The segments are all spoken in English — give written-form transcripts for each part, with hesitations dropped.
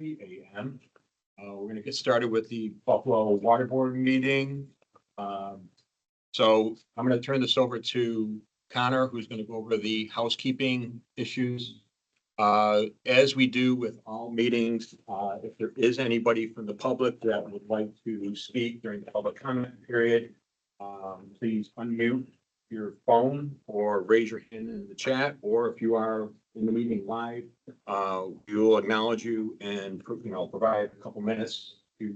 a.m. We're going to get started with the Buffalo Water Board meeting. So I'm going to turn this over to Connor, who's going to go over the housekeeping issues. As we do with all meetings, if there is anybody from the public that would like to speak during the public comment period, please unmute your phone or raise your hand in the chat, or if you are in the meeting live, we will acknowledge you and, provide a couple minutes to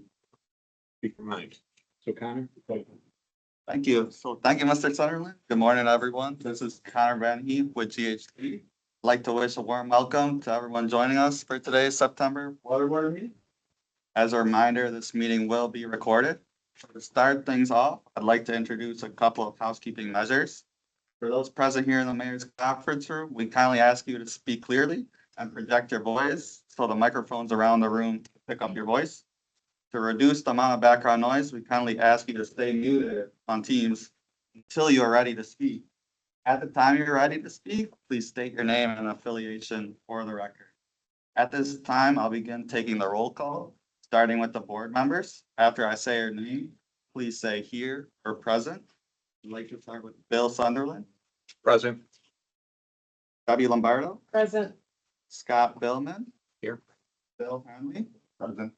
speak your mind. So Connor, Thank you. So thank you, Mr. Sutherland. Good morning, everyone. This is Connor Van Heep with GHD. I'd like to wish a warm welcome to everyone joining us for today's September Water Board meeting. As a reminder, this meeting will be recorded. To start things off, I'd like to introduce a couple of housekeeping measures. For those present here in the mayor's conference room, we kindly ask you to speak clearly and project your voice so the microphones around the room pick up your voice. To reduce the amount of background noise, we kindly ask you to stay muted on Teams until you are ready to speak. At the time you're ready to speak, please state your name and affiliation for the record. At this time, I'll begin taking the roll call, starting with the board members. After I say your name, please say here or present. I'd like to start with Bill Sunderland. present. Debbie Lombardo. Present. Scott Billman. Here. Bill Hanley. Present.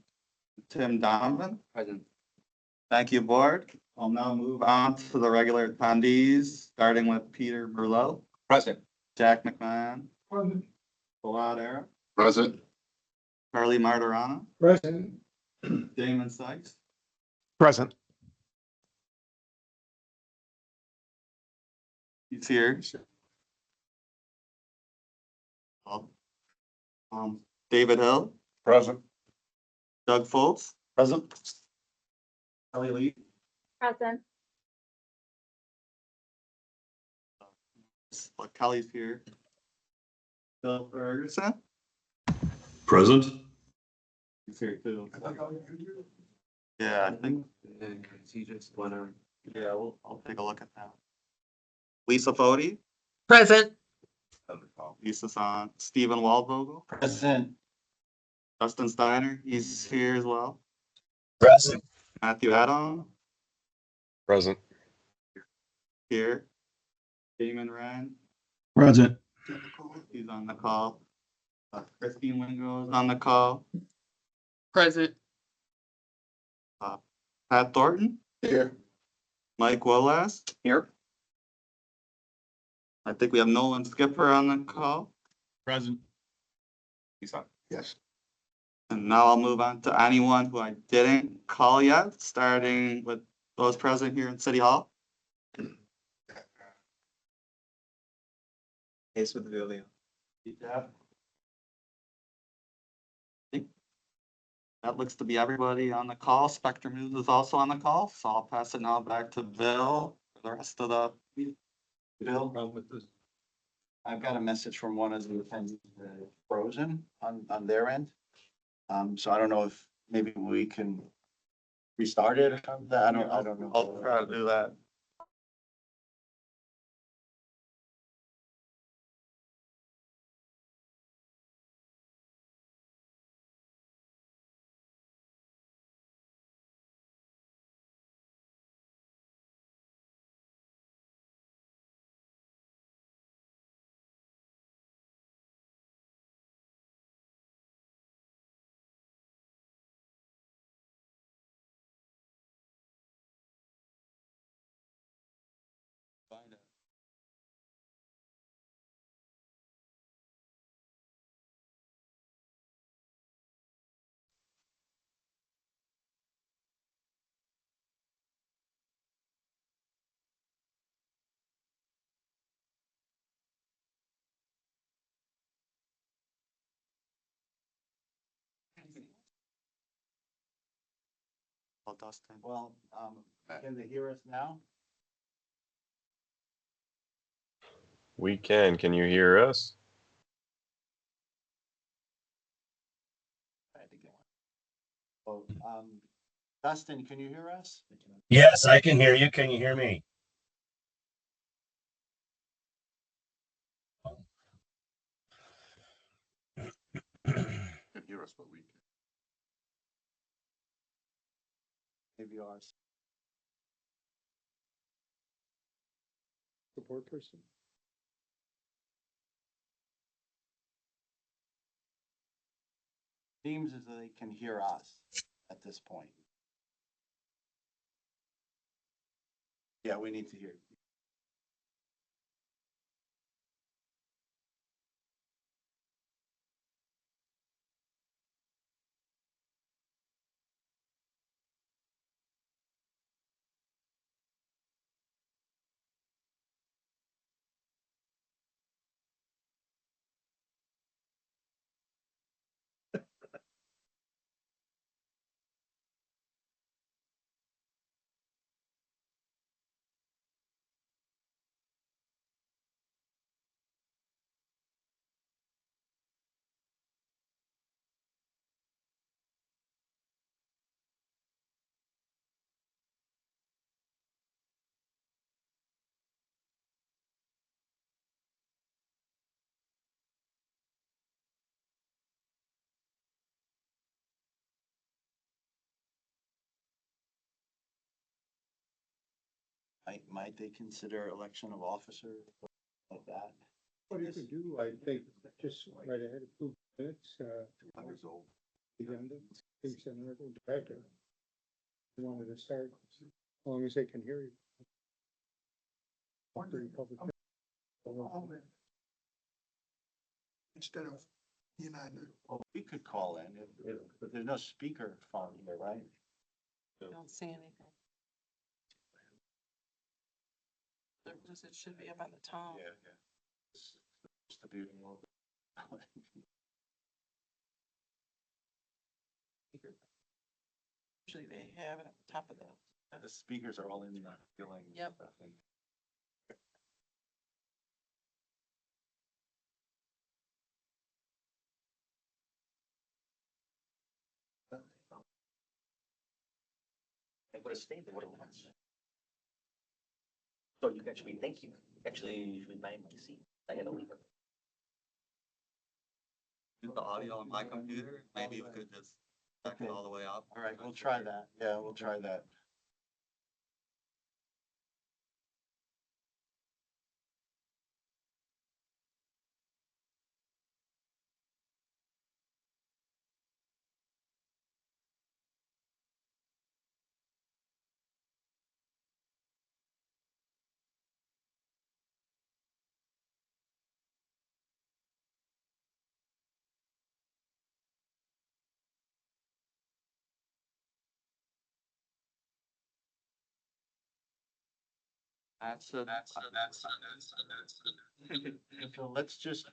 Tim Donovan. Present. Thank you, board. I'll now move on to the regular attendees, starting with Peter Merlot. Present. Jack McMahon. Present. Fawad Arab. Present. Carly Martirana. Present. Damon Sykes. Present. He's here. David Hill. Present. Doug Foltz. Present. Kelly Lee. Present. Kelly's here. Bill Ferguson. Present. He's here too. Yeah, I think, He just went on. yeah, I'll take a look at that. Lisa Fode. Present. Lisa's on. Stephen Waldvogel. Present. Justin Steiner, he's here as well. Present. Matthew Adam, Present. here. Damon Ryan, Present. he's on the call. Christine Wingo is on the call. Present. Pat Thornton, Here. Mike Wallace. Here. I think we have Nolan Skipper on the call. Present. He's on. Yes. And now I'll move on to anyone who I didn't call yet, starting with those present here in City Hall. Case with Villia. That looks to be everybody on the call. Spectrum News is also on the call, so I'll pass it now back to Bill for the rest of the meeting. Bill? Problem with this. I've got a message from one of the attendees, frozen on their end. So I don't know if maybe we can restart it or something. I don't know. I'll try to do that. Well, Dustin. Well, can they hear us now? We can. Can you hear us? I had to get one. Oh, Dustin, can you hear us? Yes, I can hear you. Can you hear me? Can hear us, but we maybe ours. Support person. Seems as though they can hear us at this point. Yeah, we need to hear. Might they consider election of officer like that? What you could do, I think, just right ahead of 2 minutes, Years old. agenda, things in the director. You wanted to start, as long as they can hear you. After the public- Instead of, you know, Well, we could call in, but there's no speaker phone here, right? Don't see anything. It should be up on the top. Yeah. Just to be. Usually they have it at the top of the. The speakers are all in the feeling. Yep. I think. I would have stayed there, would have lunch. So you actually, thank you. Actually, you should buy my seat. I had to leave it. Do the audio on my computer, maybe we could just check it all the way up. All right, we'll try that. Yeah, we'll try that. So let's just.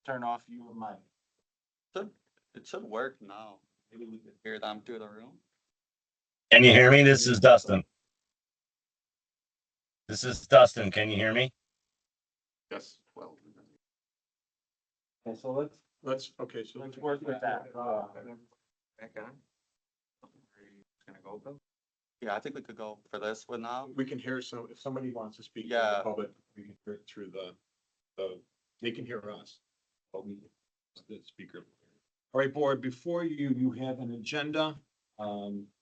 Turn off your mic. It should work now. Maybe we could hear them through the room. Can you hear me? This is Dustin. This is Dustin. Can you hear me? Yes, well. Okay, so let's work with that. Back on? Gonna go, Bill? Yeah, I think we could go for this one now. We can hear if somebody wants to speak to Yeah. the public, we can hear it through they can hear us. But we, the speaker. All right, board, before you have an agenda,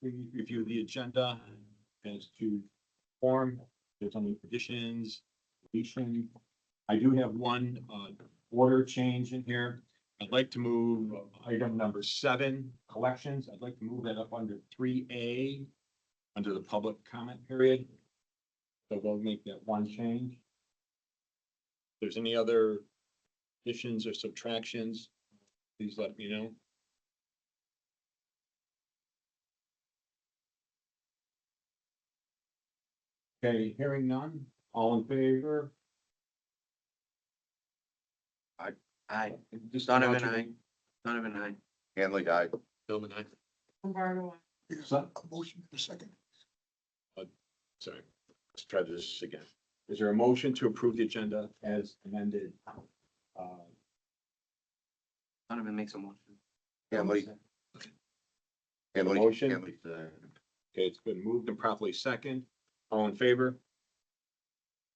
we review the agenda as to form, if there's any additions, deletion. I do have one, order change in here. I'd like to move item number 7, collections. I'd like to move that up under 3A, under the public comment period. So we'll make that one change. If there's any other additions or subtractions, please let me know. Okay, hearing none, all in favor? Aye. Just Donovan, announce your aye. name. Donovan, aye. Hanley, aye. Billman, aye. Lombardo, there's So- a motion in a second. Sorry, let's try this again. Is there a motion to approve the agenda as amended? Donovan makes a motion. Hanley. Hanley. Motion? Hanley. Okay, it's been moved and properly second. All in favor?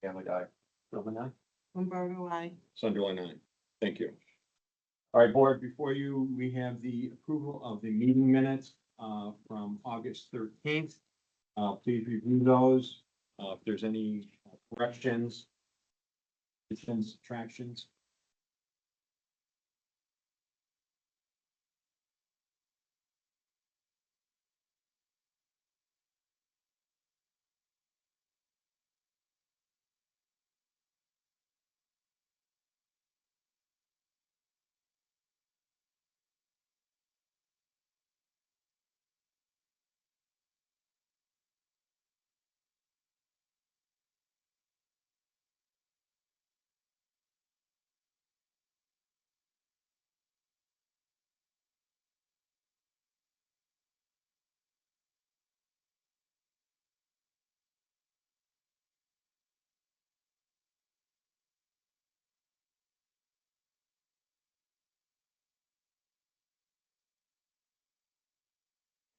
Hanley, aye. Billman, aye. Lombardo, aye. Sunderland, aye. Thank you. All right, board, before you, we have the approval of the meeting minutes from August 13th. Please review those. If there's any corrections, additions, subtractions.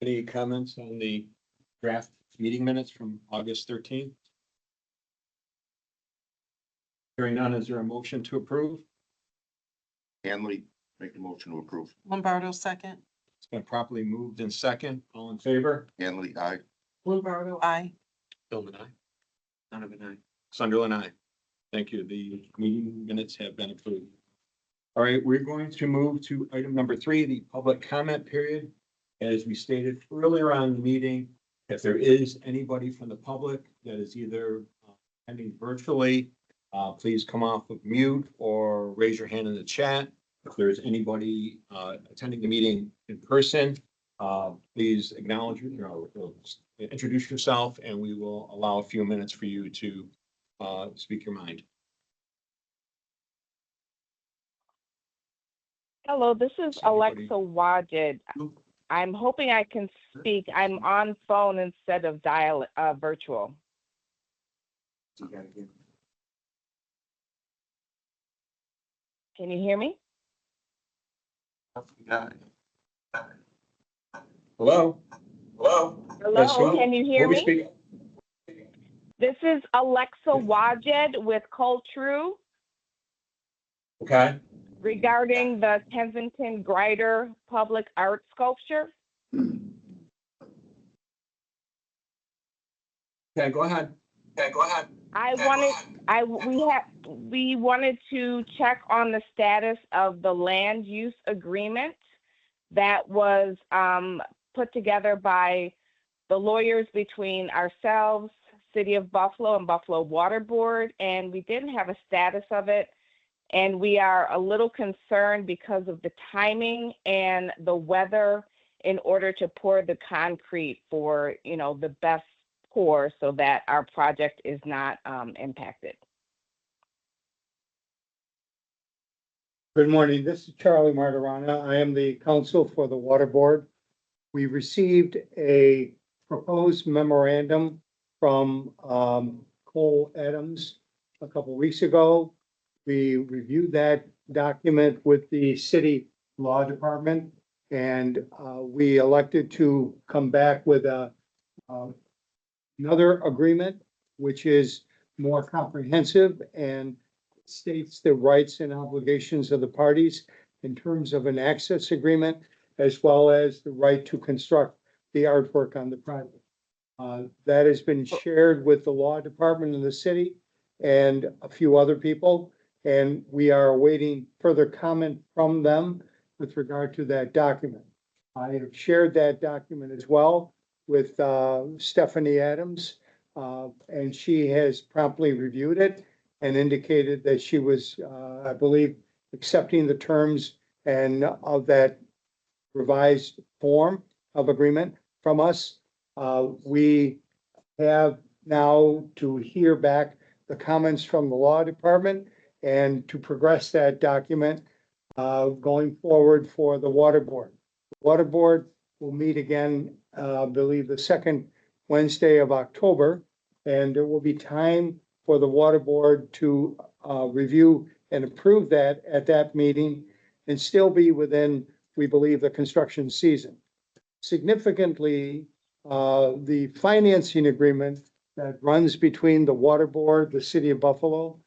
Any comments on the draft meeting minutes from August 13th? Hearing none, is there a motion to approve? Hanley, make the motion to approve. Lombardo second. It's been properly moved in second. All in favor? Hanley, aye. Lombardo, I. Philman, aye. Donovan, aye. Sunderland, aye. Thank you. The meeting minutes have been approved. All right, we're going to move to item number 3, the public comment period. As we stated earlier on the meeting, if there is anybody from the public that is either attending virtually, please come off of mute or raise your hand in the chat. If there's anybody attending the meeting in person, please acknowledge, introduce yourself, and we will allow a few minutes for you to speak your mind. Hello, this is Anybody? Alexa Wajid. I'm hoping I can speak. I'm on phone instead of virtual. Can you hear me? Hello? Hello? Yes, Hello, who- can you who hear we me? speak? This is Alexa Wajid with Cultru Okay. regarding the Kensington Grider Public Art Sculpture. Okay, go ahead. We wanted to check on the status of the land use agreement that was put together by the lawyers between ourselves, City of Buffalo, and Buffalo Water Board, and we didn't have a status of it. And we are a little concerned because of the timing and the weather in order to pour the concrete for, the best pour so that our project is not impacted. Good morning. This is Charlie Martirana. I am the counsel for the Water Board. We received a proposed memorandum from Cole Adams a couple weeks ago. We reviewed that document with the city law department, and we elected to come back with another agreement, which is more comprehensive and states the rights and obligations of the parties in terms of an access agreement, as well as the right to construct the artwork on the project. That has been shared with the law department in the city and a few other people, and we are awaiting further comment from them with regard to that document. I have shared that document as well with Stephanie Adams, and she has promptly reviewed it and indicated that she was, I believe, accepting the terms and of that revised form of agreement from us. We have now to hear back the comments from the law department and to progress that document going forward for the water board. The water board will meet again, I believe, the second Wednesday of October, and there will be time for the water board to review and approve that at that meeting and still be within, we believe, the construction season. Significantly, the financing agreement that runs between the water board, the city of Buffalo,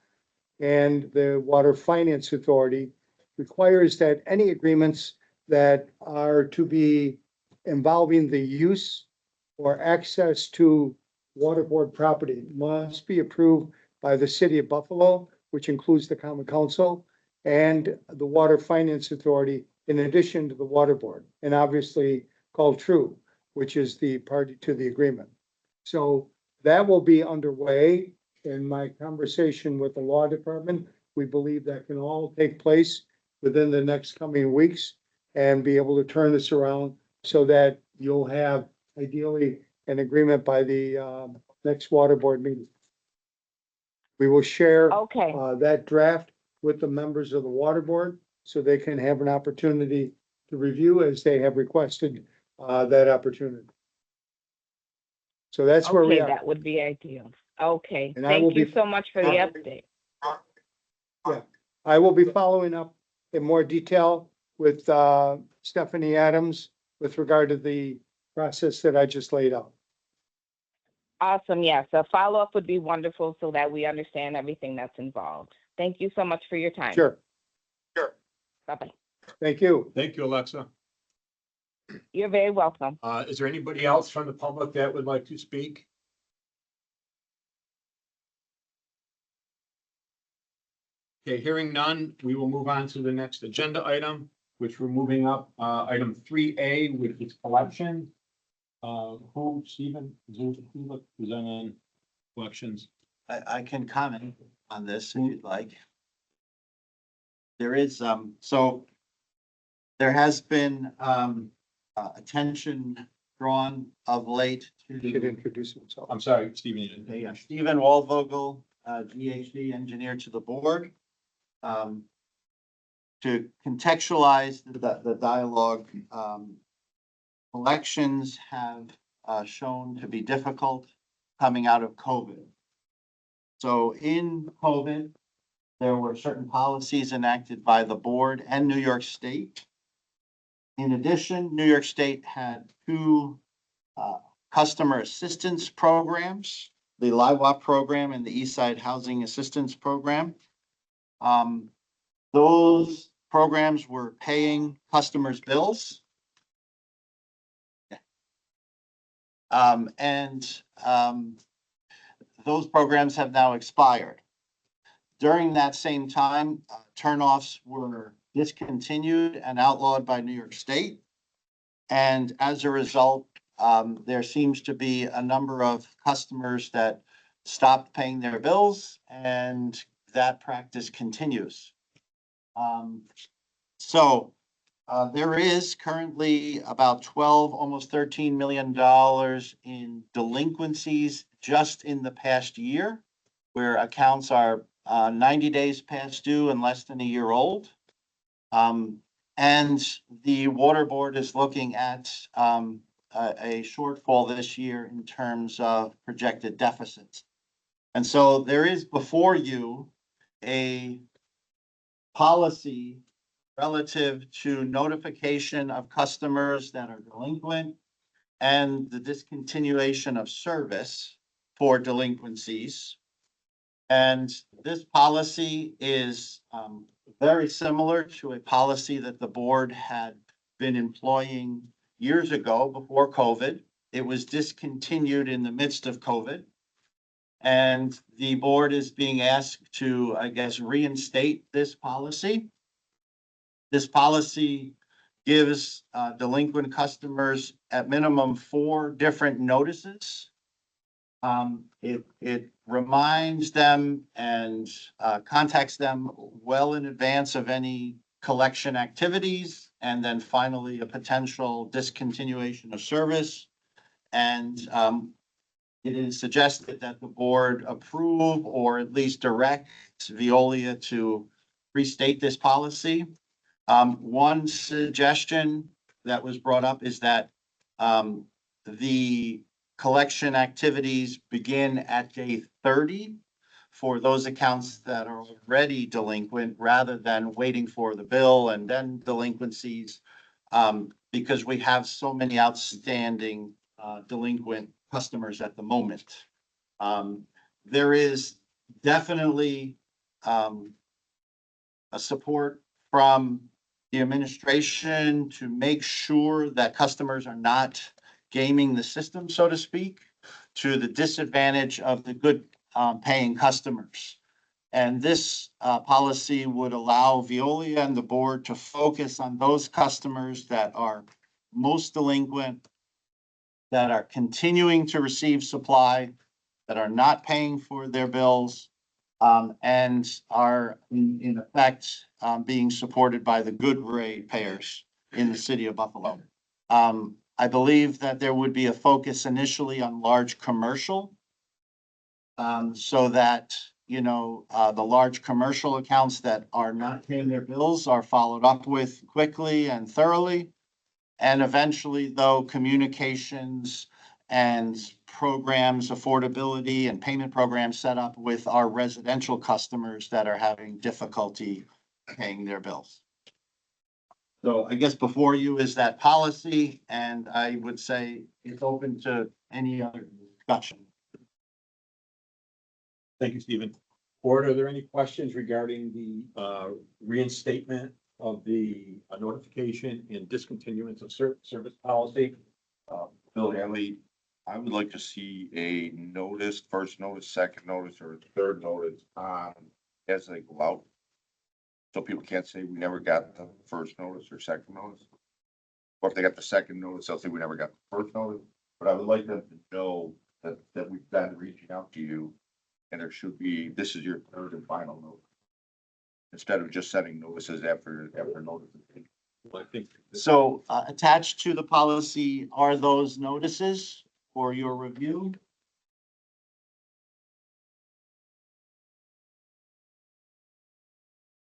and the Water Finance Authority requires that any agreements that are to be involving the use or access to water board property must be approved by the city of Buffalo, which includes the common council and the Water Finance Authority, in addition to the water board, and obviously called True, which is the party to the agreement. So that will be underway. In my conversation with the law department, we believe that can all take place within the next coming weeks and be able to turn this around so that you'll have ideally an agreement by the next water board meeting. We will share Okay, that draft with the members of the water board so they can have an opportunity to review as they have requested that opportunity. So that's where we okay, are. that would be ideal. Okay, And I will thank you be- so much for the update. I will be following up in more detail with Stephanie Adams with regard to the process that I just laid out. Awesome, yes, a follow-up would be wonderful so that we understand everything that's involved. Thank you so much for your time. Sure. Bye-bye. Thank you. Thank you, Alexa. You're very welcome. Is there anybody else from the public that would like to speak? Okay, hearing none, we will move on to the next agenda item, which we're moving up, item 3A, which is collection. Stephen, who presenting collections? I can comment on this if you'd like. There is, so there has been, attention drawn of late He should to introduce himself. I'm sorry, Stephen. Stephen Waldvogel, GHD engineer to the board. To contextualize the dialogue, elections have shown to be difficult coming out of COVID. So in COVID, there were certain policies enacted by the board and New York State. In addition, New York State had two customer assistance programs, the LIHWAP program and the East Side Housing Assistance Program. Those programs were paying customers' bills. Those programs have now expired. During that same time, turnoffs were discontinued and outlawed by New York State. And as a result, there seems to be a number of customers that stopped paying their bills, and that practice continues. There is currently about 12, almost $13 million in delinquencies just in the past year, where accounts are 90 days past due and less than a year old. And the water board is looking at a shortfall this year in terms of projected deficits. And so there is before you a policy relative to notification of customers that are delinquent and the discontinuation of service for delinquencies. And this policy is very similar to a policy that the board had been employing years ago before COVID. It was discontinued in the midst of COVID. And the board is being asked to, I guess, reinstate this policy. This policy gives delinquent customers at minimum 4 different notices. It reminds them and contacts them well in advance of any collection activities, and then finally a potential discontinuation of service. And it is suggested that the board approve or at least direct Veolia to restate this policy. One suggestion that was brought up is that the collection activities begin at day 30 for those accounts that are already delinquent, rather than waiting for the bill and then delinquencies, because we have so many outstanding delinquent customers at the moment. There is definitely a support from the administration to make sure that customers are not gaming the system, so to speak, to the disadvantage of the good paying customers. And this policy would allow Veolia and the board to focus on those customers that are most delinquent, that are continuing to receive supply, that are not paying for their bills, and are in effect being supported by the good rate payers in the city of Buffalo. I believe that there would be a focus initially on large commercial, so that, you know, the large commercial accounts that are not paying their bills are followed up with quickly and thoroughly. And eventually, though, communications and programs, affordability and payment programs set up with our residential customers that are having difficulty paying their bills. So I guess before you is that policy, and I would say it's open to any other discussion. Thank you, Stephen. Board, are there any questions regarding the reinstatement of the notification and discontinuance of service policy? Bill Hanley, I would like to see a notice, first notice, second notice, or third notice on as they go out. So people can't say we never got the first notice or second notice. Or if they got the second notice, they'll say we never got the first notice. But I would like them to know that we've been reaching out to you. And there should be, this is your third and final notice. Instead of just sending notices after notices. Well, I think. So attached to the policy are those notices for your review.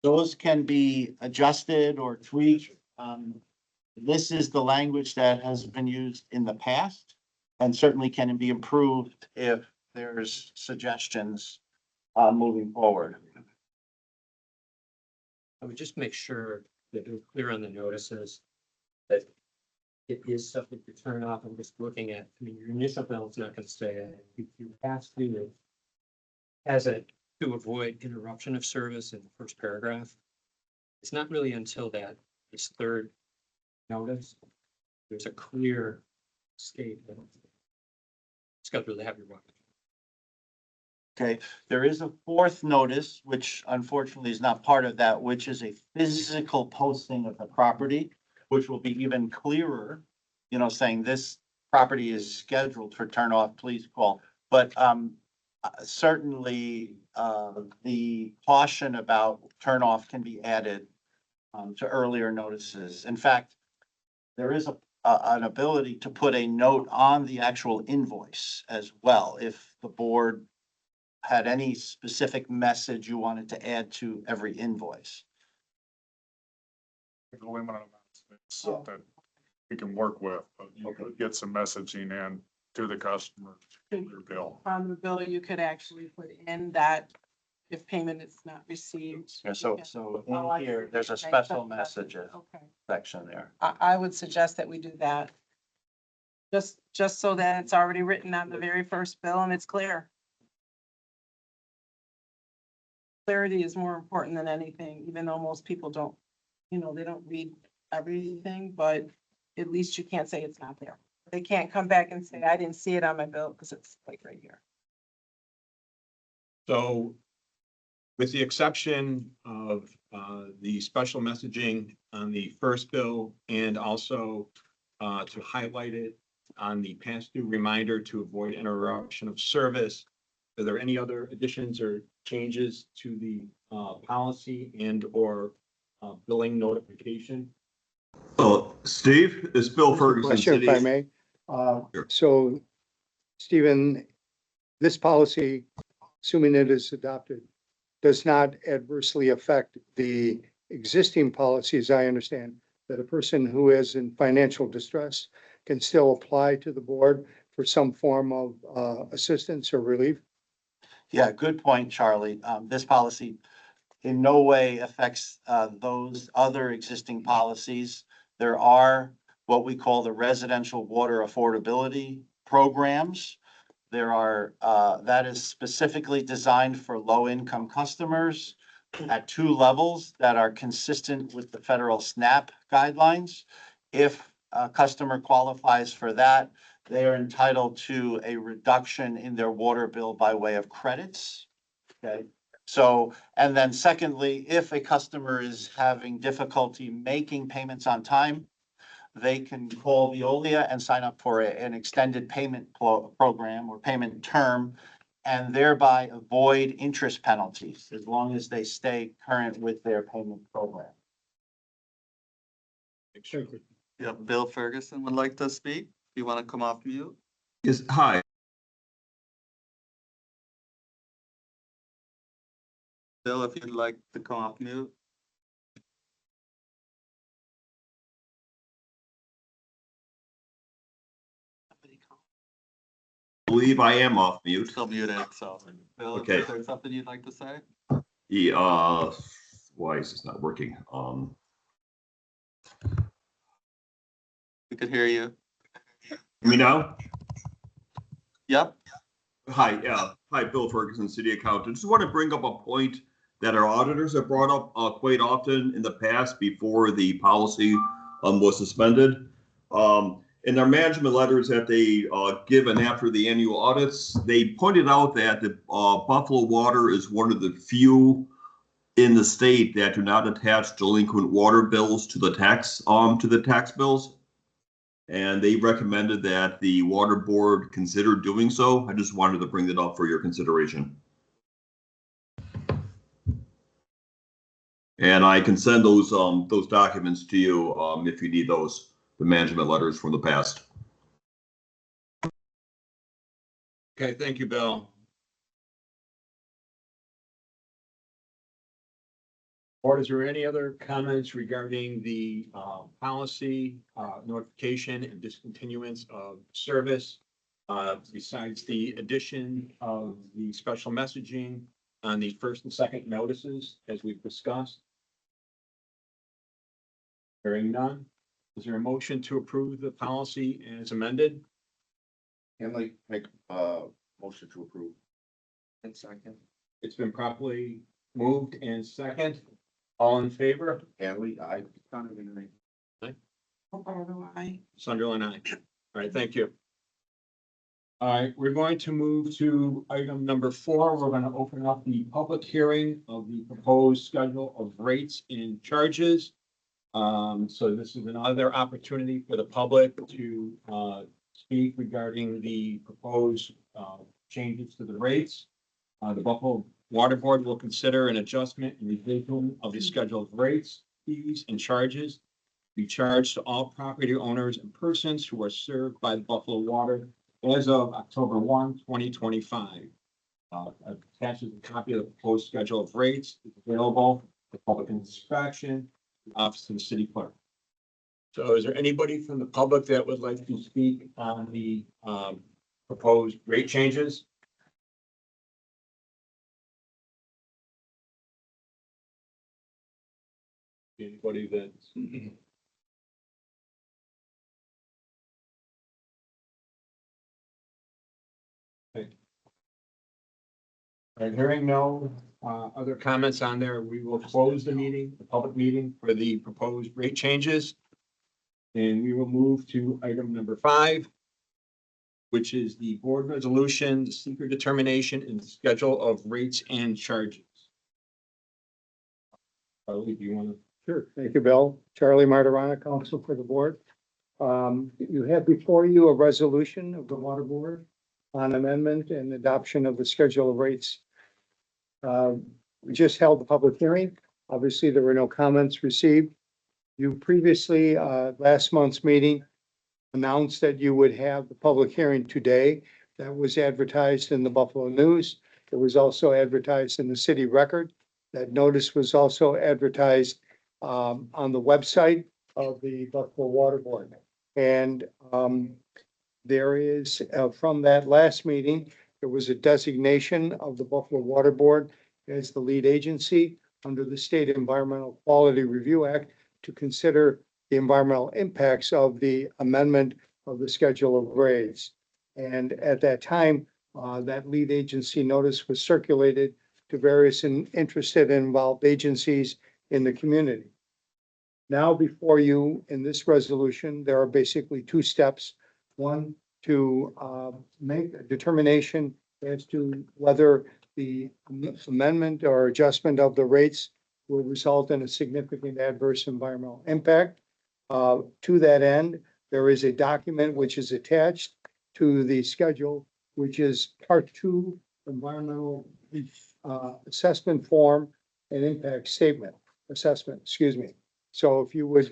Those can be adjusted or tweaked. This is the language that has been used in the past and certainly can be improved if there's suggestions moving forward. I would just make sure that we're clear on the notices that it is subject to turn off. I'm just looking at, I mean, your initial bill is not going to stay. You have to, as it to avoid interruption of service in the first paragraph. It's not really until that this third notice, there's a clear statement. It's got to really have your one. Okay, there is a fourth notice, which unfortunately is not part of that, which is a physical posting of the property, which will be even clearer, you know, saying this property is scheduled for turn off, please call. But certainly the caution about turn off can be added to earlier notices. In fact, there is an ability to put a note on the actual invoice as well, if the board had any specific message you wanted to add to every invoice. That we can work with, but you could get some messaging in to the customer, your bill. On the bill, you could actually put in that if payment is not received. Yeah, so Oh, I in here, see. there's a Okay, special so- messages Okay, section there. I would suggest that we do that. Just so that it's already written on the very first bill and it's clear. Clarity is more important than anything, even though most people don't, you know, they don't read everything, but at least you can't say it's not there. They can't come back and say, I didn't see it on my bill because it's like right here. So with the exception of the special messaging on the first bill and also to highlight it on the past due reminder to avoid interruption of service, are there any other additions or changes to the policy and or billing notification? Oh, Steve, it's Bill Ferguson. Question, if I may. Sure. So, Stephen, this policy, assuming it is adopted, does not adversely affect the existing policies, I understand, that a person who is in financial distress can still apply to the board for some form of assistance or relief? Yeah, good point, Charlie. This policy in no way affects those other existing policies. There are what we call the residential water affordability programs. There are, that is specifically designed for low-income customers at two levels that are consistent with the federal SNAP guidelines. If a customer qualifies for that, they are entitled to a reduction in their water bill by way of credits. Okay, so, and then secondly, if a customer is having difficulty making payments on time, they can call Veolia and sign up for an extended payment program or payment term, and thereby avoid interest penalties as long as they stay current with their payment program. Yeah, Bill Ferguson would like to speak. You want to come off mute? Yes, hi. Bill, if you'd like to come off mute. I believe I am off mute. Still muted, so. Bill, Okay. is there something you'd like to say? Yeah, why is this not working? We could hear you. Hear me now? Yep. Hi, hi, Bill Ferguson, City Accountant. Just want to bring up a point that our auditors have brought up quite often in the past before the policy was suspended. In their management letters that they given after the annual audits, they pointed out that the Buffalo Water is one of the few in the state that do not attach delinquent water bills to the tax bills. And they recommended that the water board consider doing so. I just wanted to bring that up for your consideration. And I can send those documents to you if you need those, the management letters from the past. Okay, thank you, Bill. Board, is there any other comments regarding the policy notification and discontinuance of service? Besides the addition of the special messaging on the first and second notices, as we've discussed? Hearing none, is there a motion to approve the policy as amended? Hanley, make motion to approve. And second. It's been properly moved and second. All in favor? Hanley, aye. Sunderland, Sunderland, aye. All right, thank you. All right, we're going to move to item number 4. We're going to open up the public hearing of the proposed schedule of rates and charges. So this is another opportunity for the public to speak regarding the proposed changes to the rates. The Buffalo Water Board will consider an adjustment and revision of the schedule of rates, fees, and charges to be charged to all property owners and persons who are served by Buffalo Water as of October 1, 2025. Attaches a copy of the proposed schedule of rates. It's available for public inspection, the office of the city clerk. So is there anybody from the public that would like to speak on the proposed rate changes? Anybody that's okay. All right, hearing no other comments on there, we will close the meeting, the public meeting for the proposed rate changes. And we will move to item number 5, which is the board resolution, the secret determination and schedule of rates and charges. Charlie, do you want to? Sure. Thank you, Bill. Charlie Martirana, counsel for the board. You have before you a resolution of the water board on amendment and adoption of the schedule of rates. We just held the public hearing. Obviously, there were no comments received. You previously, last month's meeting, announced that you would have the public hearing today. That was advertised in the Buffalo News. It was also advertised in the City Record. That notice was also advertised on the website of the Buffalo Water Board. And there is, from that last meeting, there was a designation of the Buffalo Water Board as the lead agency under the State Environmental Quality Review Act to consider the environmental impacts of the amendment of the schedule of rates. And at that time, that lead agency notice was circulated to various interested and involved agencies in the community. Now, before you in this resolution, there are basically two steps. One, to make a determination as to whether the amendment or adjustment of the rates will result in a significant adverse environmental impact. To that end, there is a document which is attached to the schedule, which is part 2, environmental assessment form and impact statement assessment, excuse me. So if you would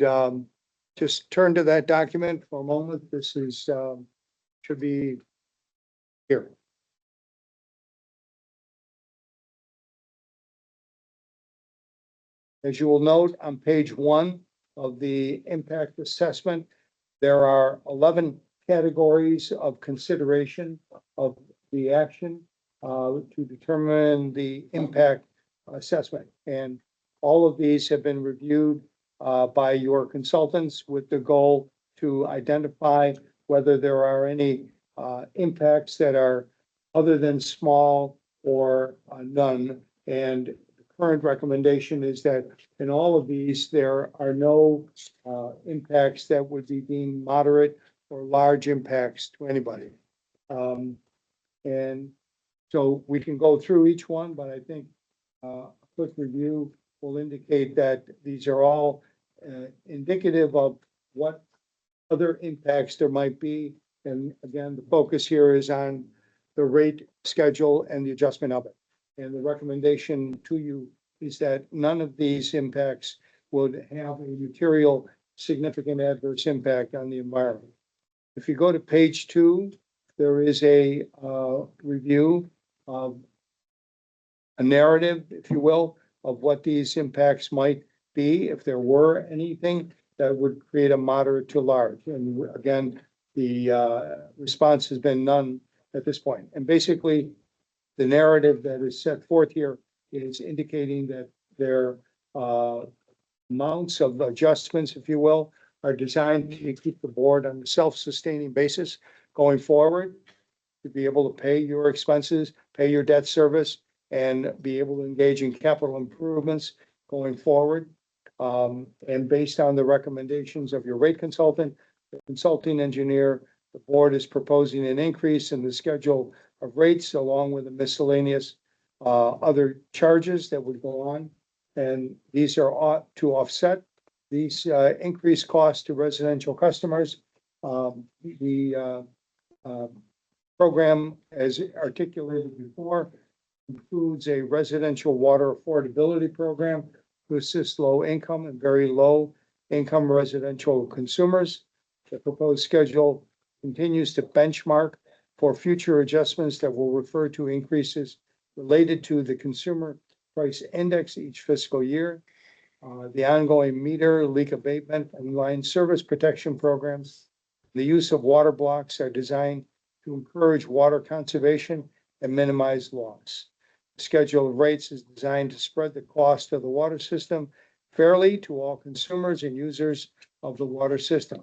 just turn to that document for a moment, this is should be here. As you will note on page 1 of the impact assessment, there are 11 categories of consideration of the action to determine the impact assessment. And all of these have been reviewed by your consultants with the goal to identify whether there are any impacts that are other than small or none. And the current recommendation is that in all of these, there are no impacts that would be deemed moderate or large impacts to anybody. And so we can go through each one, but I think a quick review will indicate that these are all indicative of what other impacts there might be. And again, the focus here is on the rate schedule and the adjustment of it. And the recommendation to you is that none of these impacts would have a material significant adverse impact on the environment. If you go to page 2, there is a review of a narrative, if you will, of what these impacts might be, if there were anything that would create a moderate to large. And again, the response has been none at this point. And basically, the narrative that is set forth here is indicating that their amounts of adjustments, if you will, are designed to keep the board on a self-sustaining basis going forward, to be able to pay your expenses, pay your debt service, and be able to engage in capital improvements going forward. And based on the recommendations of your rate consultant, the consulting engineer, the board is proposing an increase in the schedule of rates along with the miscellaneous other charges that would go on. And these are to offset these increased costs to residential customers. The program, as articulated before, includes a residential water affordability program to assist low income and very low income residential consumers. The proposed schedule continues to benchmark for future adjustments that will refer to increases related to the consumer price index each fiscal year. The ongoing meter leak abatement and line service protection programs. The use of water blocks are designed to encourage water conservation and minimize loss. The schedule of rates is designed to spread the cost of the water system fairly to all consumers and users of the water system.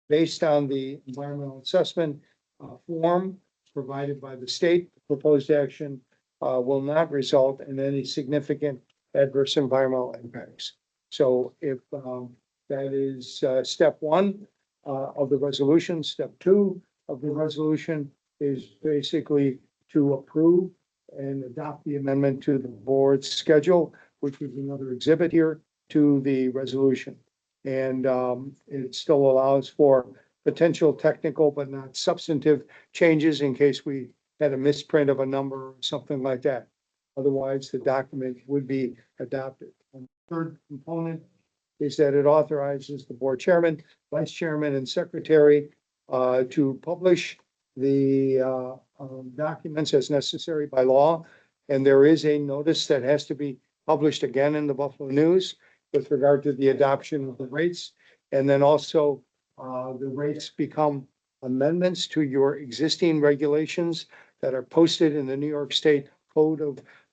Based on the environmental assessment form provided by the state, the proposed action will not result in any significant adverse environmental impacts. So if that is step 1 of the resolution, step 2 of the resolution is basically to approve and adopt the amendment to the board's schedule, which is another exhibit here to the resolution. And it still allows for potential technical but not substantive changes in case we had a misprint of a number or something like that. Otherwise, the document would be adopted. And the third component is that it authorizes the board chairman, vice chairman, and secretary to publish the documents as necessary by law. And there is a notice that has to be published again in the Buffalo News with regard to the adoption of the rates. And then also the rates become amendments to your existing regulations that are posted in the New York State Code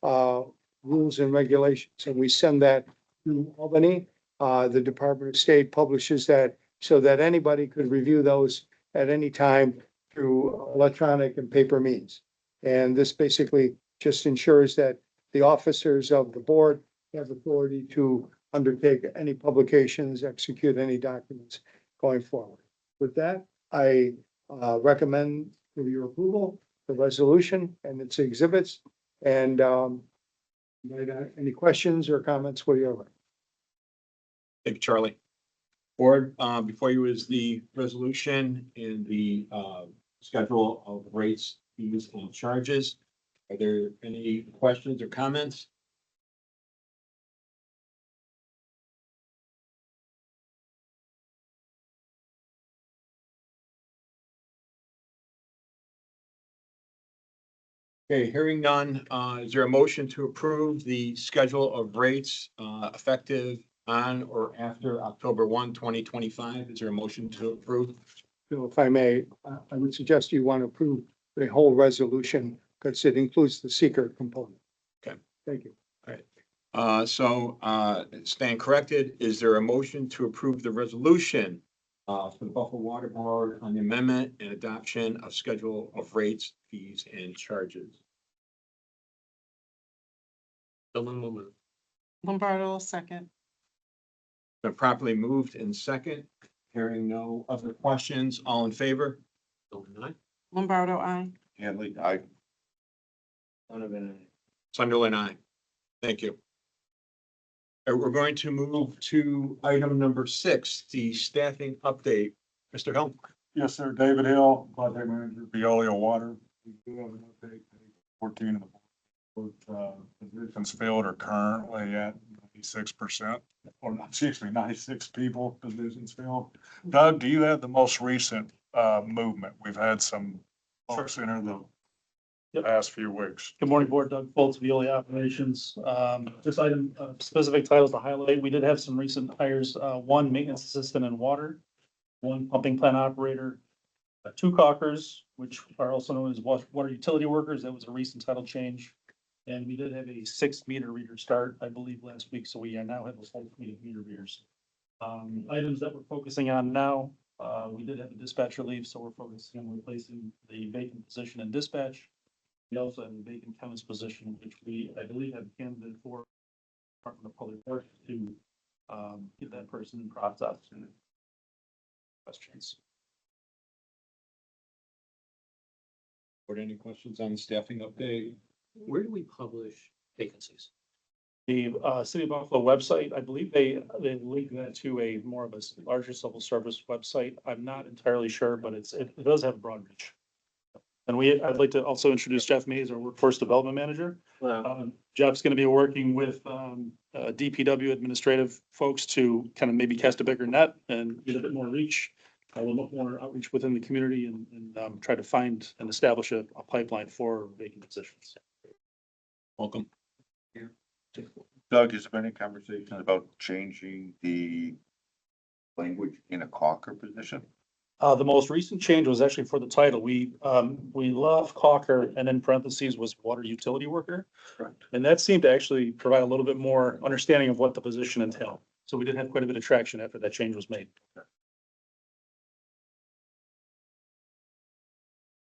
of Rules and Regulations. And we send that to Albany. The Department of State publishes that so that anybody could review those at any time through electronic and paper means. And this basically just ensures that the officers of the board have authority to undertake any publications, execute any documents going forward. With that, I recommend for your approval, the resolution and its exhibits. And any questions or comments, whatever? Thank you, Charlie. Board, before you is the resolution and the schedule of rates, fees, and charges. Are there any questions or comments? Okay, hearing none, is there a motion to approve the schedule of rates effective on or after October 1, 2025? Is there a motion to approve? Bill, if I may, I would suggest you want to approve the whole resolution because it includes the secret component. Okay. Thank you. Stand corrected. Is there a motion to approve the resolution for the Buffalo Water Board on the amendment and adoption of schedule of rates, fees, and charges? Lombardo, second. Been properly moved in second. Hearing no other questions, all in favor? Lombardo, I. Hanley, I, Sunderland, aye. Thank you. We're going to move to item number 6, the staffing update. Mr. Hill? Yes, sir. David Hill, project manager, Veolia Water. We do have an update. 14 of the positions filled are currently at 96%, or not, excuse me, 96 people positions filled. Doug, do you have the most recent movement? We've had some folks enter the past few weeks. Good morning, Board. Doug Foltz, Veolia Operations. This item, specific titles to highlight, we did have some recent hires, one maintenance assistant in water, one pumping plant operator, two caulkers, which are also known as water utility workers. That was a recent title change. And we did have a 6 meter reader start, I believe, last week. So we now have a full fleet of meter readers. Items that we're focusing on now, we did have a dispatcher leave, so we're focusing on replacing the vacant position in dispatch. We also have a vacant chemist position, which I believe, have a candidate for Department of Public Works to get that person in process. Questions? Board, any questions on the staffing update? Where do we publish vacancies? The City of Buffalo website, I believe they link that to a more of a larger civil service website. I'm not entirely sure, but it does have broad reach. And I'd like to also introduce Jeff Mays, our Workforce Development Manager. Jeff's going to be working with DPW administrative folks to kind of maybe cast a bigger net and get a bit more reach, a little bit more outreach within the community and try to find and establish a pipeline for vacant positions. Welcome. Doug, has there been any conversation about changing the language in a caulker position? The most recent change was actually for the title. We left caulker and in parentheses was water utility worker. Correct. And that seemed to actually provide a little bit more understanding of what the position entailed. So we did have quite a bit of traction after that change was made.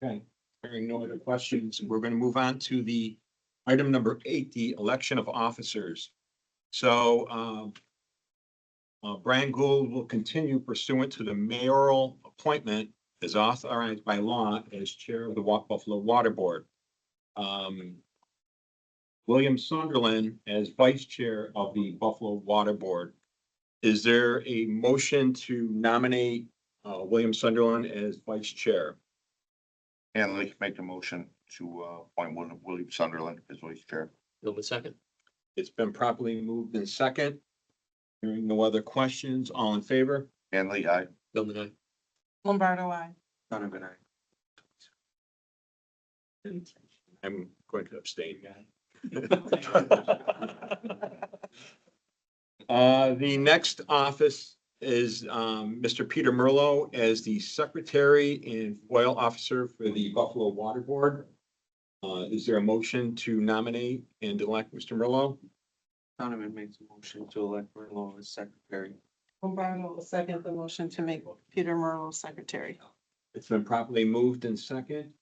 Okay, hearing no other questions, we're going to move on to the item number 8, the election of officers. So Brian Gould will continue pursuant to the mayoral appointment as authorized by law as chair of the Buffalo Water Board. William Sunderland as vice chair of the Buffalo Water Board. Is there a motion to nominate William Sunderland as vice chair? Hanley, make the motion to appoint William Sunderland as vice chair. Bill, second. It's been properly moved in second. Hearing no other questions, all in favor? Hanley, I. Bill, aye. Lombardo, I. Donovan, aye. I'm going to abstain. The next office is Mr. Peter Merlo as the secretary and FOIL officer for the Buffalo Water Board. Is there a motion to nominate and elect Mr. Merlo? Donovan makes a motion to elect Merlo as secretary. Lombardo will second the motion to make Peter Merlo secretary. It's been properly moved in second.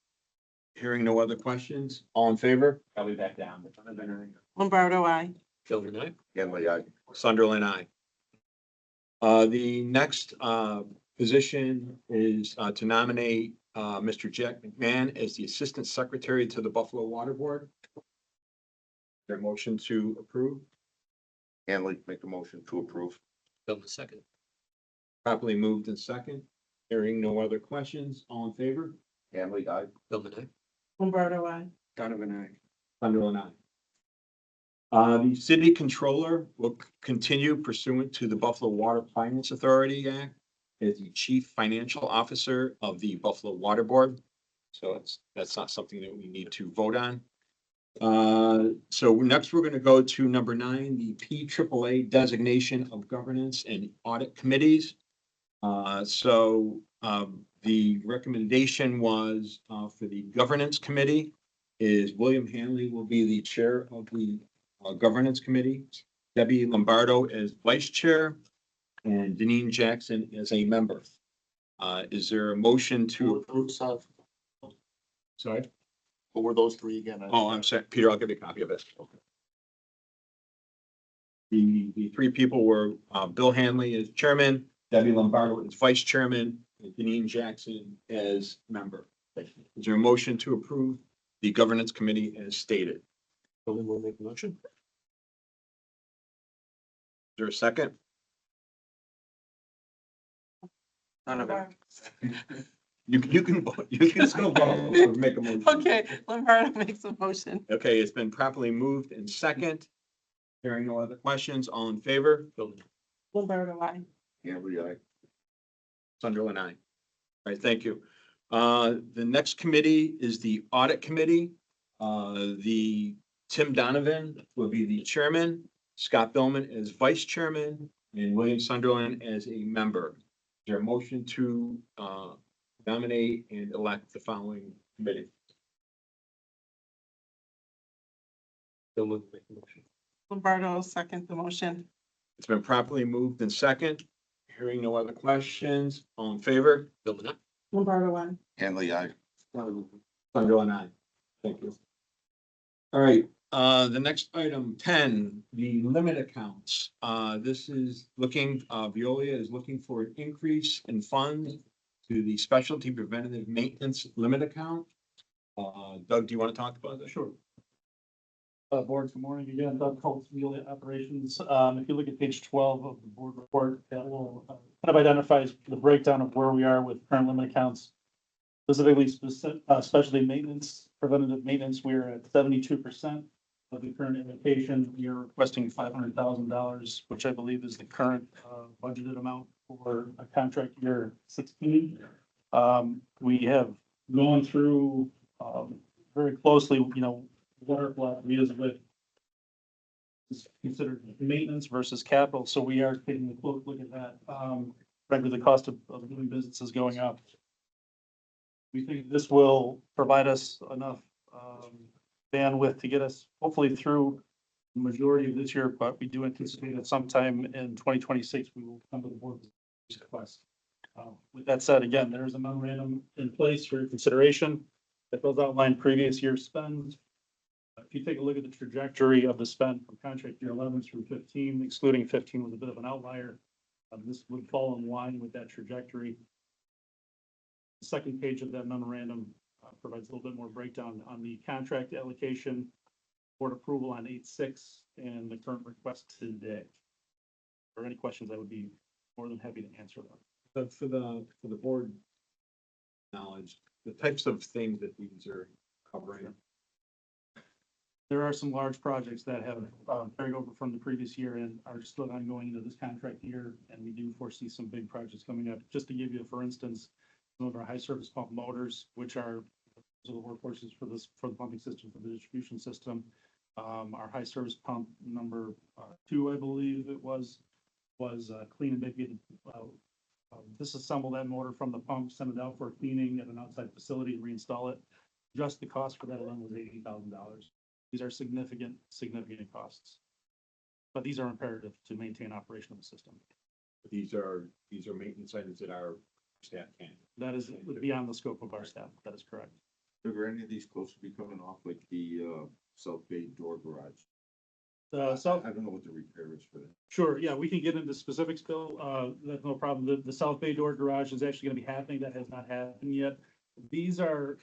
Hearing no other questions, all in favor? I'll be back down. Lombardo, I. Children, I. Henley, I. Sunderland, aye. The next, position is, to nominate, Mr. Jack McMahon as the Assistant Secretary to the Buffalo Water Board. Their motion to approve, Henley, make the motion to approve. Philman, second. properly moved in second. Hearing no other questions, all in favor? Henley, I. Philman, I. Lombardo, I. Donovan, aye. Sunderland, aye. The city controller will continue pursuant to the Buffalo Water Finance Authority Act as the chief financial officer of the Buffalo Water Board. So that's not something that we need to vote on. So next we're going to go to number 9, the PAAA designation of governance and audit committees. The recommendation was, for the governance committee is William Hanley will be the chair of the governance committee, Debbie Lombardo as vice chair, and Deneen Jackson as a member. Is there a motion to approve? Sorry? What were those three again? Oh, I'm sorry, Peter, I'll give you a copy of it. The three people were, Bill Hanley as chairman, Debbie Lombardo as vice chairman, and Deneen Jackson as member. Is there a motion to approve the governance committee as stated? Philman will make the motion. Is there a second? You can vote, you can still vote, or make a motion. Okay, Lombardo makes a motion. Okay, it's been properly moved in second. Hearing no other questions, all in favor? Philman. Lombardo, I. Henley, I. Sunderland, aye. All right, thank you. The next committee is the audit committee. The Tim Donovan will be the chairman, Scott Billman as vice chairman, and William Sunderland as a member. Is there a motion to nominate and elect the following committee? Philman will make the motion. Lombardo, second the motion. It's been properly moved in second. Hearing no other questions, all in favor? Philman, I. Lombardo, I. Henley, I. Sunderland, aye. Thank you. All right, the next item 10, the limit accounts. This is looking, Veolia is looking for an increase in funds to the specialty preventative maintenance limit account. Doug, do you want to talk about that? Sure. Board, good morning again. Doug Colts, Veolia Operations. If you look at page 12 of the board report, that will kind of identifies the breakdown of where we are with current limit accounts. Specifically, specialty maintenance, preventative maintenance, we're at 72% of the current allocation. We are requesting $500,000, which I believe is the current budgeted amount for a contract year 16. We have gone through very closely, water is with is considered maintenance versus capital, so we are taking a close look at that. Frankly, the cost of doing business is going up. We think this will provide us enough bandwidth to get us hopefully through the majority of this year, but we do anticipate that sometime in 2026, we will come to the board with this request. With that said, again, there is a memorandum in place for your consideration that does outline previous year's spend. If you take a look at the trajectory of the spend from contract year 11 through 15, excluding 15 was a bit of an outlier. This would fall in line with that trajectory. The second page of that memorandum provides a little bit more breakdown on the contract allocation, board approval on 8/6, and the current request today. Or any questions, I would be more than happy to answer them. But for the board knowledge, the types of things that these are covering. There are some large projects that have carried over from the previous year and are still ongoing into this contract year, and we do foresee some big projects coming up. Just to give you, for instance, some of our high service pump motors, which are the workhorses for the pumping system, for the distribution system. Our high service pump number 2, I believe it was clean and maybe disassemble that motor from the pump, send it out for cleaning at an outside facility, reinstall it. Just the cost for that alone was $80,000. These are significant costs. But these are imperative to maintain operation of the system. These are maintenance items that our staff can. That is beyond the scope of our staff. That is correct. Are any of these close to be coming off like the, South Bay door garage? So, I don't know what the repair is for that. sure, yeah, we can get into specifics, Bill. That's no problem. The South Bay door garage is actually gonna be happening. That has not happened yet. These are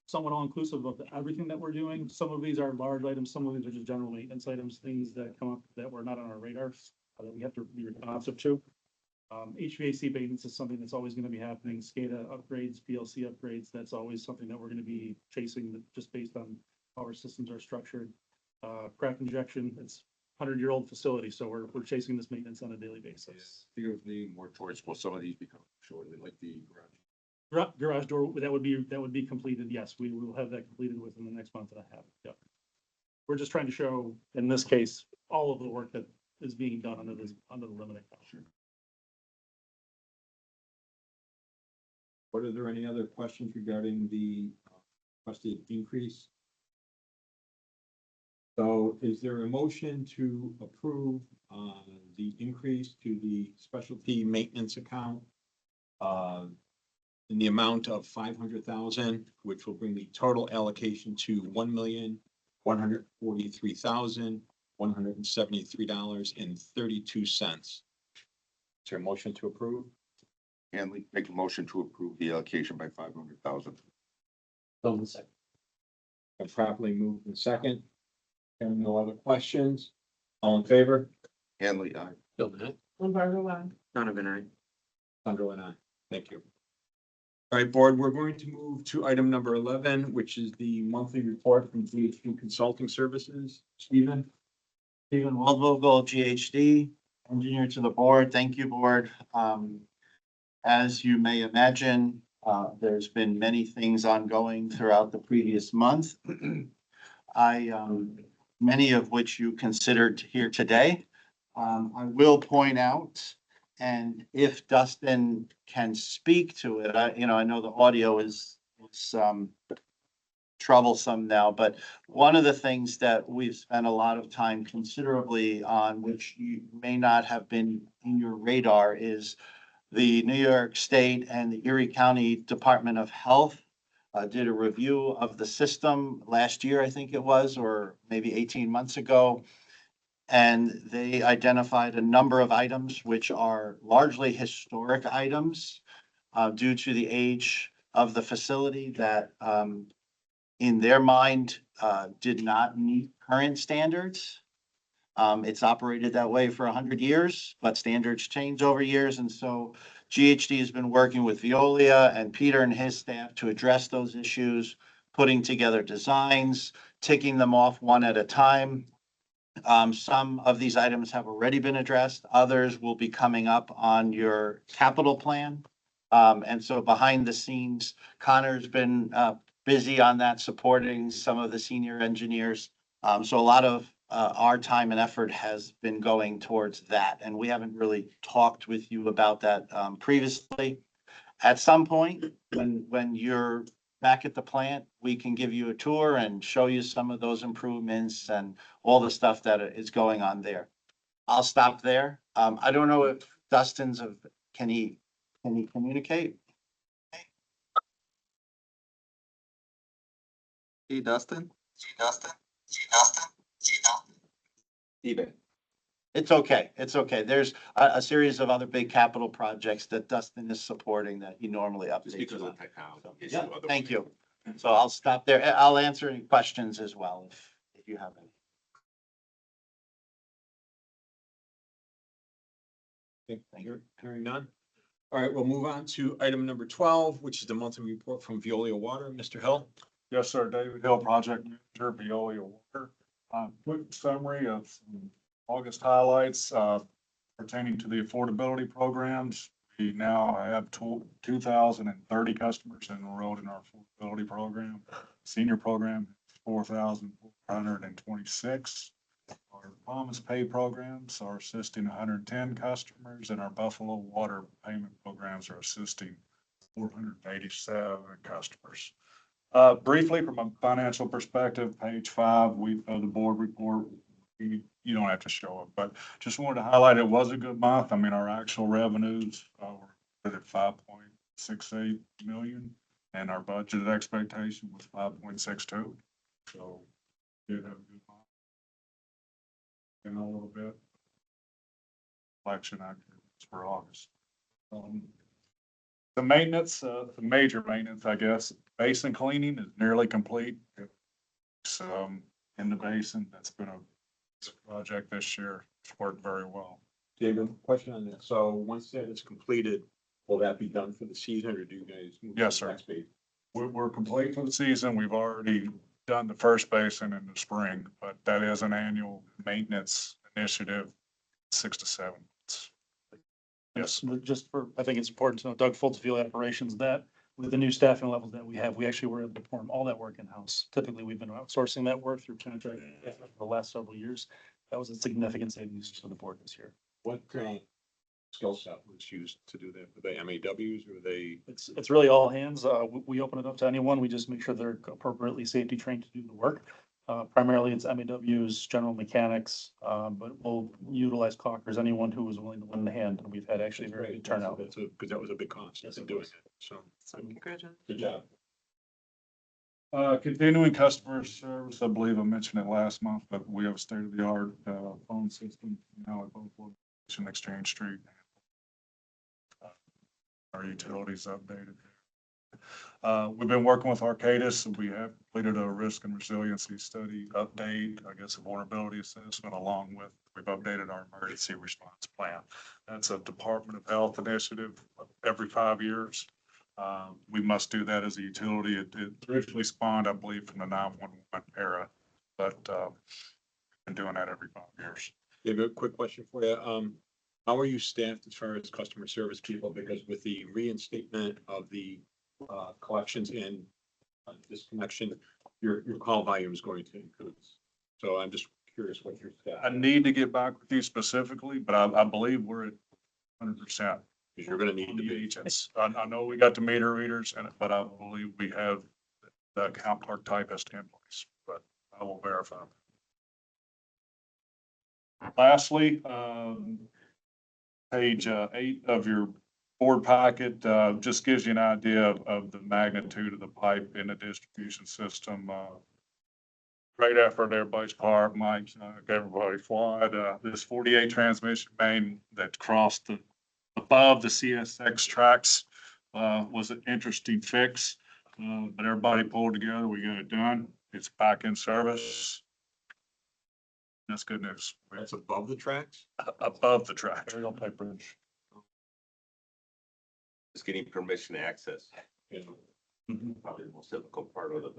somewhat all inclusive of everything that we're doing. Some of these are large items, some of these are just general maintenance items, things that come up that were not on our radar, that we have to be responsive to. HVAC maintenance is something that's always gonna be happening. SCADA upgrades, PLC upgrades, that's always something that we're gonna be chasing just based on how our systems are structured. Crack injection, it's 100-year-old facility, so we're chasing this maintenance on a daily basis. I think it was leaning more towards, well, some of these become shortly, like the garage. Garage door, that would be completed, yes, we will have that completed within the next month and a half, yep. We're just trying to show, in this case, all of the work that is being done under the limited. Sure. What are there any other questions regarding the requested increase? So is there a motion to approve the increase to the specialty maintenance account in the amount of 500,000, which will bring the total allocation to $1,143,173.32? Is there a motion to approve? And we make a motion to approve the allocation by 500,000. Hold on a second. Been properly moved in second. And no other questions? All in favor? Hanley, aye. Bill Nye. Lombardo, aye. Donovan, aye. Sandro and I. Thank you. All right, board, we're going to move to item number 11, which is the monthly report from GHD Consulting Services. Stephen? Stephen Waldvogel, GHD, engineer to the board. Thank you, board. As you may imagine, there's been many things ongoing throughout the previous month. Many of which you considered here today. I will point out, and if Dustin can speak to it, I know the audio is troublesome now, but one of the things that we've spent a lot of time considerably on, which you may not have been in your radar, is the New York State and the Erie County Department of Health did a review of the system last year, I think it was, or maybe 18 months ago. And they identified a number of items which are largely historic items due to the age of the facility that in their mind did not meet current standards. It's operated that way for 100 years, but standards change over years. And so GHD has been working with Veolia and Peter and his staff to address those issues, putting together designs, ticking them off one at a time. Some of these items have already been addressed. Others will be coming up on your capital plan. And so behind the scenes, Connor's been busy on that, supporting some of the senior engineers. So a lot of our time and effort has been going towards that, and we haven't really talked with you about that previously. At some point, when you're back at the plant, we can give you a tour and show you some of those improvements and all the stuff that is going on there. I'll stop there. I don't know if Dustin's can he communicate? Hey, Dustin? Stephen. It's okay. It's okay. There's a series of other big capital projects that Dustin is supporting that he normally updates. Just because on. of technology. Yeah, thank you. So I'll stop there. I'll answer any questions as well if you have any. Hearing none. All right, we'll move on to item number 12, which is the monthly report from Veolia Water. Mr. Hill? Yes, sir. David Hill, Project Manager, Veolia Water. Quick summary of some August highlights pertaining to the affordability programs. We now have 2,030 customers enrolled in our affordability program. Senior program, 4,426. Our Promise Pay programs are assisting 110 customers, and our Buffalo Water payment programs are assisting 487 customers. Briefly, from a financial perspective, page 5, the board report, you don't have to show it, but just wanted to highlight it was a good month. I mean, our actual revenues were at 5.68 million, and our budgeted expectation was 5.62. So did have a good month. And a little bit. Election activities for August. The maintenance, the major maintenance, I guess, basin cleaning is nearly complete. It's, in the basin, that's been a project this year. It's worked very well. David, question on that. So once that is completed, will that be done for the season or do you guys? move to Yes, the sir. next phase? We're complete for the season. We've already done the first basin in the spring, but that is an annual maintenance initiative, 6 to 7 months. Yes. Just for, I think it's important to know, Doug Fultz Field Operations, that with the new staffing levels that we have, we actually were able to perform all that work in-house. Typically, we've been outsourcing that work through contract for the last several years. That was a significant savings to the board this year. What skill set was used to do that? Were they MAWs or were they? It's really all hands. We open it up to anyone. We just make sure they're appropriately safety trained to do the work. Primarily it's MAWs, general mechanics, but we'll utilize caulkers, anyone who is willing to lend a hand. And we've had actually a very good turnout. Because that was a big cost Yes, in it doing was. it. So, Congratulations. good job. Continuing customer service, I believe I mentioned it last month, but we have a state-of-the-art, phone system now at both locations, Exchange Street. Our utilities updated. We've been working with Arcadis, and we have completed a risk and resiliency study update, I guess, a vulnerability assessment, along with, we've updated our emergency response plan. That's a Department of Health initiative every 5 years. We must do that as a utility. It originally spawned, I believe, from the 911 era, but been doing that every 5 years. David, a quick question for you. How are you staffed as far as customer service people? Because with the reinstatement of the collections and disconnection, your call volume is going to increase. So I'm just curious what your staff. I need to get back with you specifically, but I believe we're at 100%. Because you're gonna need On to the be. agents. I know we got the meter readers, but I believe we have the account clerk typist in place, but I will verify. Lastly, page 8 of your board packet, just gives you an idea of the magnitude of the pipe in the distribution system. Great effort, everybody's part, Mike, everybody, Floyd, this 48 transmission main that crossed above the CSX tracks, was an interesting fix. But everybody pulled together, we got it done, it's back in service. That's good news. That's above the tracks? Above the tracks. Aerial pipe bridge. Just getting permission to access. Yeah. Probably the most difficult part of the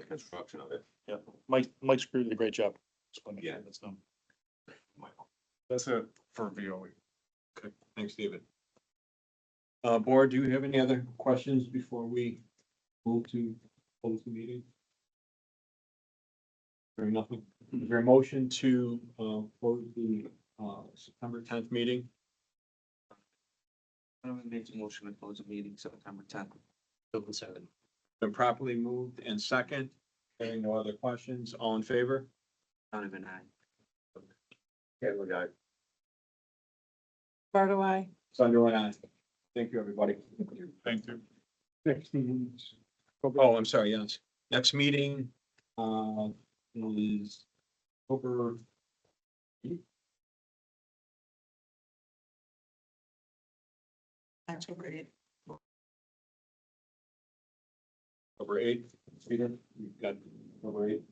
construction of it. Yeah, Mike's crew did a great job. explaining Yeah. that's done. That's it for VOE. Okay, thanks, David. Board, do you have any other questions before we move to close the meeting? Very nothing. Is there a motion to, close the, September 10th meeting? I'm gonna make a motion to close the meeting September 10th. Been properly moved and second. Hearing no other questions, all in favor? Donovan, aye. Kevin, aye. Bardo, I. Sunderland, aye. Thank you, everybody. Thank you. Next meeting. Oh, I'm sorry, yes. Next meeting, is October. October 8th. October 8th, Peter, you've got October 8th.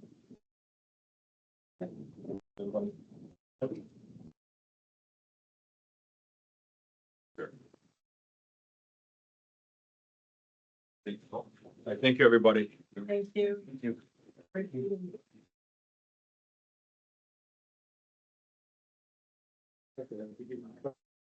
Everybody. Sure. Thank you, everybody. Thank you. Thank you. Thank you.